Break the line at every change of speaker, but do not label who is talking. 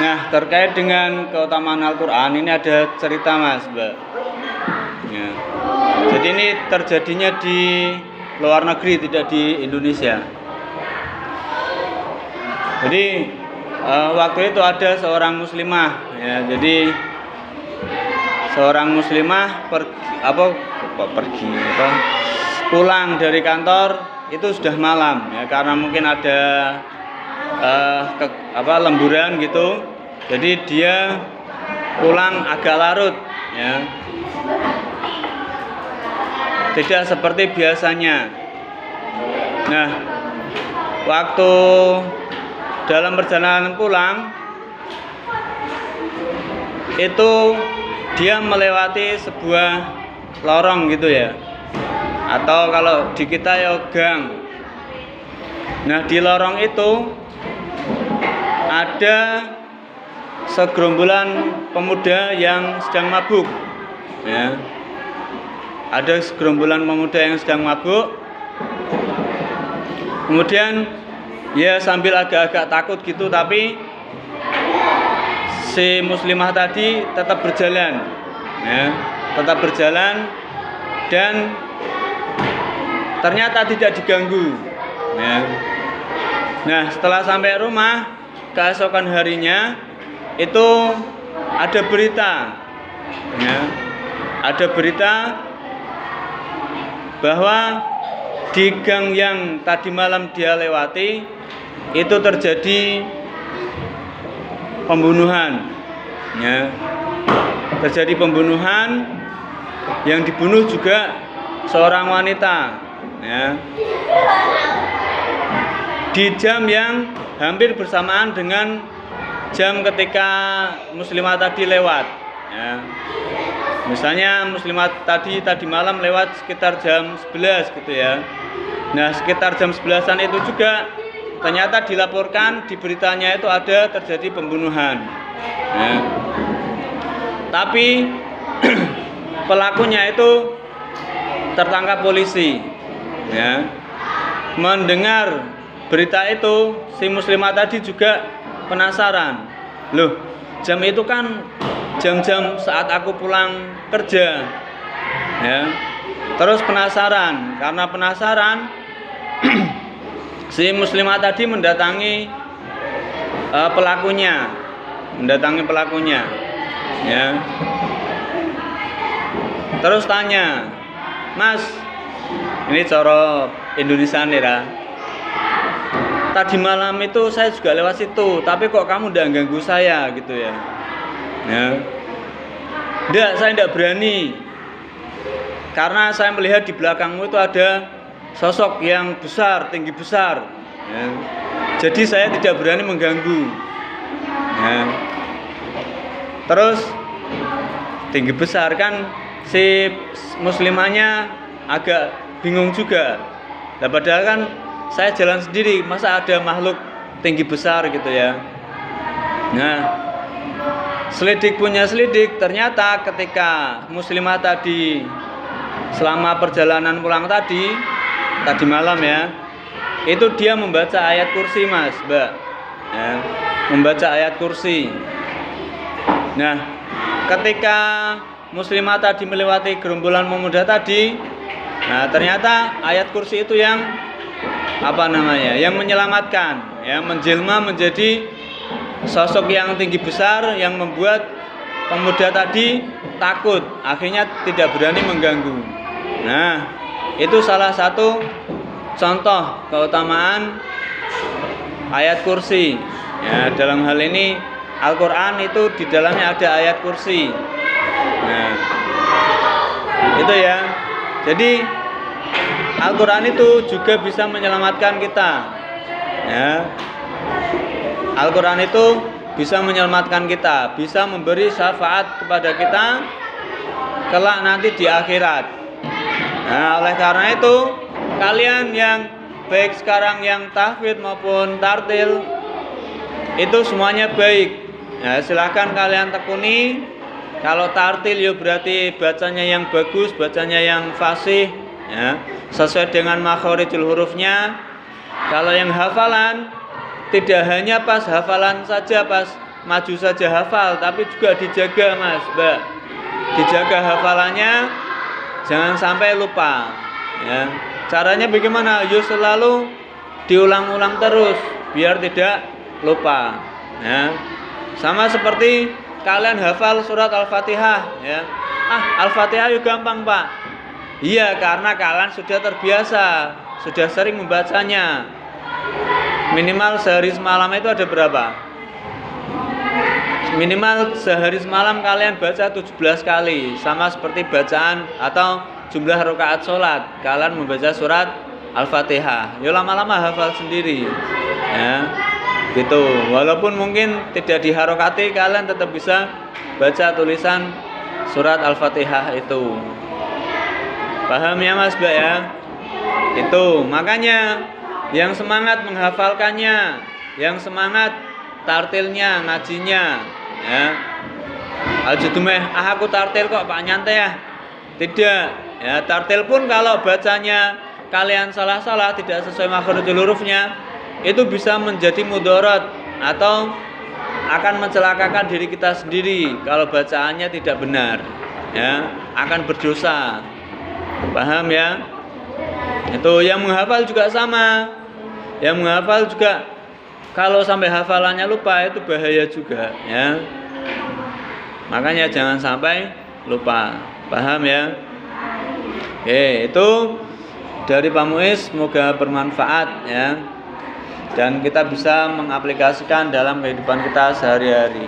Nah, terkait dengan keutamaan Al-Quran ini ada cerita Mas, Mbak. Ya. Jadi ini terjadinya di luar negeri, tidak di Indonesia. Jadi waktu itu ada seorang muslimah, ya. Jadi seorang muslimah pulang dari kantor itu sudah malam, ya, karena mungkin ada lemburan gitu. Jadi dia pulang agak larut, ya. Tidak seperti biasanya. Nah, waktu dalam perjalanan pulang itu dia melewati sebuah lorong gitu ya, atau kalau di kita ya gang. Nah, di lorong itu ada segerombolan pemuda yang sedang mabuk, ya. Ada segerombolan pemuda yang sedang mabuk. Kemudian ya sambil agak-agak takut gitu, tapi si muslimah tadi tetap berjalan, ya, tetap berjalan dan ternyata tidak diganggu, ya. Nah, setelah sampai rumah keesokan harinya itu ada berita, ya, ada berita bahwa di gang yang tadi malam dia lewati itu terjadi pembunuhan, ya. Terjadi pembunuhan, yang dibunuh juga seorang wanita, ya. Di jam yang hampir bersamaan dengan jam ketika muslimah tadi lewat, ya. Misalnya muslimah tadi malam lewat sekitar jam 11 gitu ya. Nah, sekitar jam 11-an itu juga ternyata dilaporkan di beritanya itu ada terjadi pembunuhan, ya. Tapi pelakunya itu tertangkap polisi, ya. Mendengar berita itu si muslimah tadi juga penasaran. Loh, jam itu kan jam-jam saat aku pulang kerja, ya. Terus penasaran, karena penasaran si muslimah tadi mendatangi pelakunya, ya. Terus tanya, Mas, ini coro Indonesia nih, tadi malam itu saya juga lewat situ, tapi kok kamu udah ganggu saya gitu ya. Ya. Enggak, saya enggak berani. Karena saya melihat di belakangmu itu ada sosok yang besar, tinggi besar, ya. Jadi saya tidak berani mengganggu, ya. Terus tinggi besar kan si muslimahnya agak bingung juga. Nah, padahal kan saya jalan sendiri, masa ada makhluk tinggi besar gitu ya. Nah, selidik punya selidik, ternyata ketika muslimah tadi selama perjalanan pulang tadi malam ya, itu dia membaca ayat kursi, Mas, Mbak, ya, membaca ayat kursi. Nah, ketika muslimah tadi melewati gerombolan pemuda tadi, nah ternyata ayat kursi itu yang yang menyelamatkan, ya, menjelma menjadi sosok yang tinggi besar yang membuat pemuda tadi takut, akhirnya tidak berani mengganggu. Nah, itu salah satu contoh keutamaan ayat kursi, ya. Dalam hal ini Al-Quran itu di dalamnya ada ayat kursi. Nah, itu ya. Jadi Al-Quran itu juga bisa menyelamatkan kita, ya. Al-Quran itu bisa menyelamatkan kita, bisa memberi syafaat kepada kita kelak nanti di akhirat. Nah, oleh karena itu kalian yang baik sekarang yang tahfidz maupun tartil itu semuanya baik, ya, silahkan kalian tekuni. Kalau tartil ya berarti bacanya yang bagus, bacanya yang fasih, ya, sesuai dengan makhorijul hurufnya. Kalau yang hafalan, tidak hanya pas hafalan saja, pas maju saja hafal, tapi juga dijaga Mas, Mbak. Dijaga hafalannya, jangan sampai lupa. Ya. Caranya bagaimana? Yuk selalu diulang-ulang terus biar tidak lupa. Ya. Sama seperti kalian hafal surat Al-Fatihah. Ya. Al-Fatihah yuk gampang Pak. Iya, karena kalian sudah terbiasa, sudah sering membacanya. Minimal sehari semalam itu ada berapa? Minimal sehari semalam kalian baca 17 kali. Sama seperti bacaan atau jumlah rakaat sholat, kalian membaca surat Al-Fatihah. Ya lama-lama hafal sendiri. Ya, gitu. Walaupun mungkin tidak diharokati, kalian tetap bisa baca tulisan surat Al-Fatihah itu. Paham ya Mas Mbak ya? Itu makanya yang semangat menghafalkannya, yang semangat tartilnya, ngajinya, ya. Al-Judumeh, aku tartil kok Pak nyantai ya. Tidak, ya tartil pun kalau bacanya kalian salah-salah, tidak sesuai makhrajul hurufnya, itu bisa menjadi mudarat atau akan mencelakakan diri kita sendiri kalau bacaannya tidak benar, ya, akan berdosa. Paham ya? Itu yang menghafal juga sama. Yang menghafal juga kalau sampai hafalannya lupa itu bahaya juga, ya. Makanya jangan sampai lupa. Paham ya? Oke, itu dari Pak Muiz, semoga bermanfaat ya. Dan kita bisa mengaplikasikan dalam kehidupan kita sehari-hari.